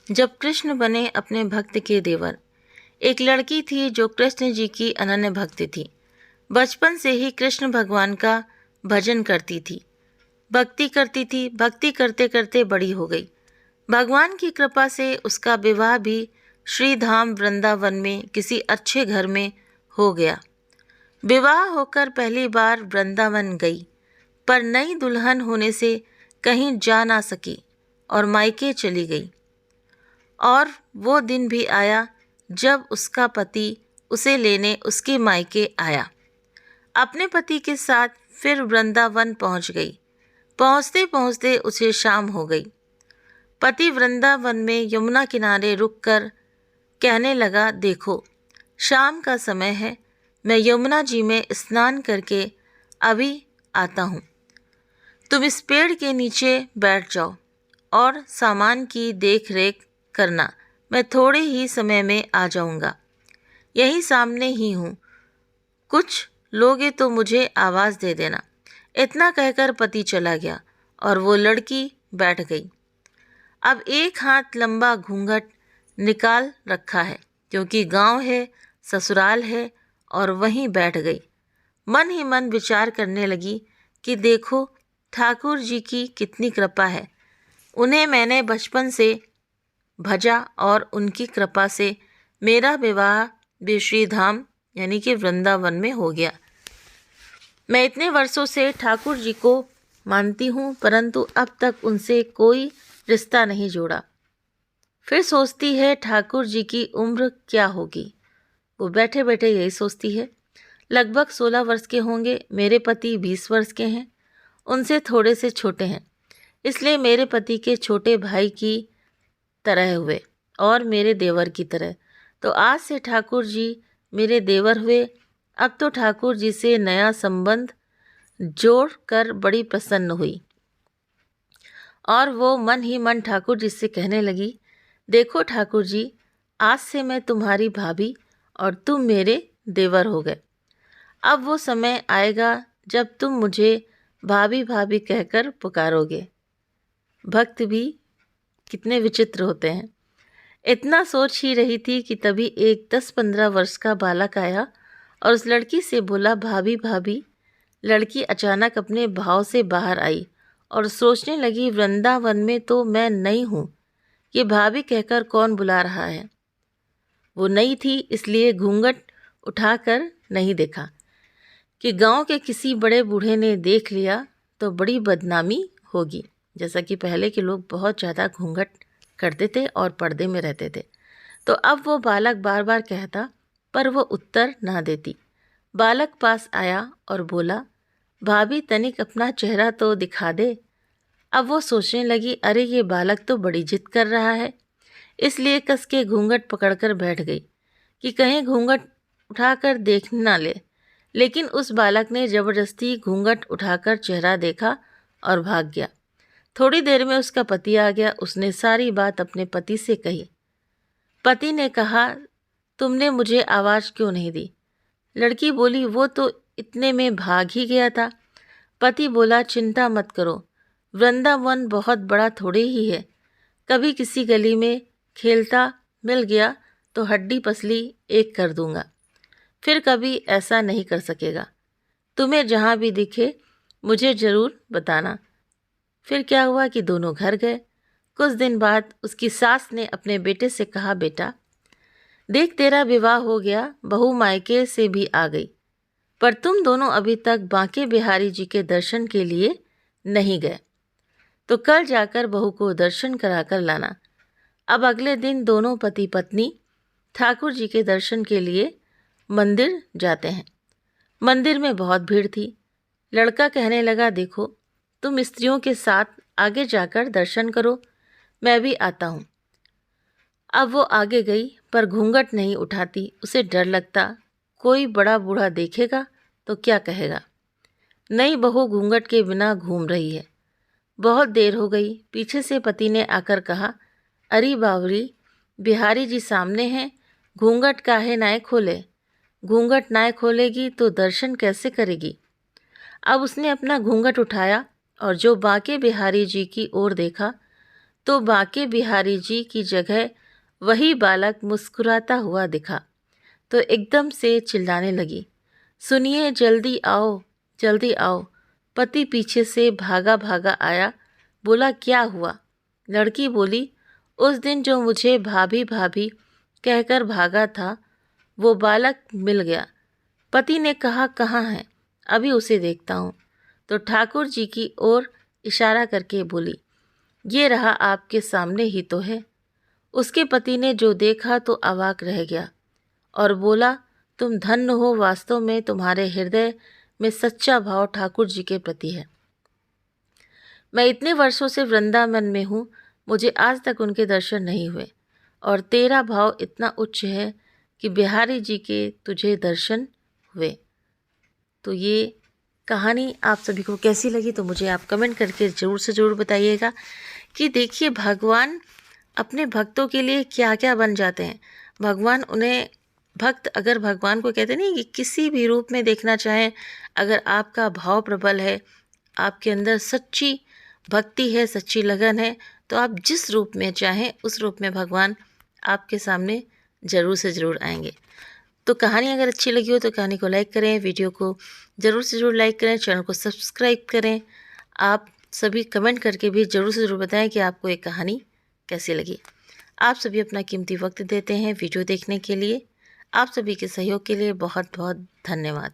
जब कृष्ण बने अपने भक्त के देवर। एक लड़की थी जो कृष्ण जी की अनन्य भक्त थी। बचपन से ही कृष्ण भगवान का भजन करती थी, भक्ति करती थी। भक्ति करते करते बड़ी हो गई। भगवान की कृपा से उसका विवाह भी श्री धाम वृंदावन में किसी अच्छे घर में हो गया। विवाह होकर पहली बार वृंदावन गई, पर नई दुल्हन होने से कहीं जा ना सकी और मायके चली गई। और वो दिन भी आया जब उसका पति उसे लेने उसके मायके आया। अपने पति के साथ फिर वृंदावन पहुंच गई। पहुंचते पहुंचते उसे शाम हो गई। पति वृंदावन में यमुना किनारे रुककर कहने लगा, देखो शाम का समय है, मैं यमुना जी में स्नान करके अभी आता हूँ। तुम इस पेड़ के नीचे बैठ जाओ और सामान की देख रेख करना, मैं थोड़े ही समय में आ जाऊँगा। यहीं सामने ही हूँ, कुछ लोगे तो मुझे आवाज़ दे देना। इतना कहकर पति चला गया और वो लड़की बैठ गई। अब एक हाथ लंबा घूंघट निकाल रखा है, क्योंकि गांव है, ससुराल है, और वहीं बैठ गई। मन ही मन विचार करने लगी कि देखो ठाकुर जी की कितनी कृपा है। उन्हें मैंने बचपन से भजा और उनकी कृपा से मेरा विवाह भी श्री धाम यानी कि वृंदावन में हो गया। मैं इतने वर्षों से ठाकुर जी को मानती हूँ, परंतु अब तक उनसे कोई रिश्ता नहीं जोड़ा। फिर सोचती है ठाकुर जी की उम्र क्या होगी। वो बैठे बैठे यही सोचती है। लगभग 16 वर्ष के होंगे। मेरे पति 20 वर्ष के हैं, उनसे थोड़े से छोटे हैं, इसलिए मेरे पति के छोटे भाई की तरह हुए और मेरे देवर की तरह। तो आज से ठाकुर जी मेरे देवर हुए। अब तो ठाकुर जी से नया संबंध जोड़ कर बड़ी प्रसन्न हुई और वो मन ही मन ठाकुर जी से कहने लगी, देखो ठाकुर जी, आज से मैं तुम्हारी भाभी और तुम मेरे देवर हो गए। अब वो समय आएगा जब तुम मुझे भाभी भाभी कहकर पुकारोगे। भक्त भी कितने विचित्र होते हैं। इतना सोच ही रही थी कि तभी एक 10-15 वर्ष का बालक आया और उस लड़की से बोला, भाभी भाभी। लड़की अचानक अपने भाव से बाहर आई और सोचने लगी, वृंदावन में तो मैं नई हूँ, ये भाभी कहकर कौन बुला रहा है। वो नई थी, इसलिए घूंघट उठाकर नहीं देखा कि गांव के किसी बड़े बूढ़े ने देख लिया तो बड़ी बदनामी होगी। जैसा कि पहले के लोग बहुत ज़्यादा घूंघट करते थे और पर्दे में रहते थे। तो अब वो बालक बार बार कहता, पर वो उत्तर ना देती। बालक पास आया और बोला, भाभी तनिक अपना चेहरा तो दिखा दे। अब वो सोचने लगी, अरे ये बालक तो बड़ी जिद कर रहा है, इसलिए कस के घूंघट पकड़कर बैठ गई कि कहीं घूंघट उठाकर देख ना ले। लेकिन उस बालक ने जबरदस्ती घूंघट उठाकर चेहरा देखा और भाग गया। थोड़ी देर में उसका पति आ गया। उसने सारी बात अपने पति से कही। पति ने कहा, तुमने मुझे आवाज़ क्यों नहीं दी। लड़की बोली, वो तो इतने में भाग ही गया था। पति बोला, चिंता मत करो, वृंदावन बहुत बड़ा थोड़े ही है। कभी किसी गली में खेलता मिल गया तो हड्डी पसली एक कर दूंगा, फिर कभी ऐसा नहीं कर सकेगा। तुम्हें जहाँ भी दिखे मुझे ज़रूर बताना। फिर क्या हुआ कि दोनों घर गए। कुछ दिन बाद उसकी सास ने अपने बेटे से कहा, बेटा देख, तेरा विवाह हो गया, बहू मायके से भी आ गई, पर तुम दोनों अभी तक बांके बिहारी जी के दर्शन के लिए नहीं गए, तो कल जाकर बहू को दर्शन कराकर लाना। अब अगले दिन दोनों पति पत्नी ठाकुर जी के दर्शन के लिए मंदिर जाते हैं। मंदिर में बहुत भीड़ थी। लड़का कहने लगा, देखो तुम स्त्रियों के साथ आगे जाकर दर्शन करो, मैं भी आता हूँ। अब वो आगे गई, पर घूंघट नहीं उठाती। उसे डर लगता, कोई बड़ा बूढ़ा देखेगा तो क्या कहेगा। नई बहू घूंघट के बिना घूम रही है। बहुत देर हो गई। पीछे से पति ने आकर कहा, अरे बावरी, बिहारी जी सामने हैं, घूंघट काहे नाय खोले। घूंघट नाय खोलेगी तो दर्शन कैसे करेगी। अब उसने अपना घूंघट उठाया और जो बांके बिहारी जी की ओर देखा तो बांके बिहारी जी की जगह वही बालक मुस्कुराता हुआ दिखा, तो एकदम से चिल्लाने लगी, सुनिए, जल्दी आओ, जल्दी आओ। पति पीछे से भागा भागा आया, बोला, क्या हुआ? लड़की बोली, उस दिन जो मुझे भाभी भाभी कहकर भागा था, वो बालक मिल गया। पति ने कहा, कहाँ है? अभी उसे देखता हूँ। तो ठाकुर जी की ओर इशारा करके बोली, ये रहा, आपके सामने ही तो है। उसके पति ने जो देखा तो अवाक रह गया और बोला, तुम धन्य हो, वास्तव में तुम्हारे हृदय में सच्चा भाव ठाकुर जी के प्रति है। मैं इतने वर्षों से वृंदावन में हूँ, मुझे आज तक उनके दर्शन नहीं हुए, और तेरा भाव इतना उच्च है कि बिहारी जी के तुझे दर्शन हुए। तो ये कहानी आप सभी को कैसी लगी, तो मुझे आप कमेंट करके ज़रूर से ज़रूर बताइएगा कि देखिए, भगवान अपने भक्तों के लिए क्या क्या बन जाते हैं। भगवान उन्हें, भक्त अगर भगवान को कहते नहीं कि किसी भी रूप में देखना चाहें, अगर आपका भाव प्रबल है, आपके अंदर सच्ची भक्ति है, सच्ची लगन है, तो आप जिस रूप में चाहें उस रूप में भगवान आपके सामने ज़रूर से ज़रूर आएंगे। तो कहानी अगर अच्छी लगी हो तो कहानी को लाइक करें, वीडियो को ज़रूर से ज़रूर लाइक करें, चैनल को सब्सक्राइब करें। आप सभी कमेंट करके भी ज़रूर से ज़रूर बताएं कि आपको ये कहानी कैसी लगी। आप सभी अपना कीमती वक्त देते हैं वीडियो देखने के लिए। आप सभी के सहयोग के लिए बहुत बहुत धन्यवाद।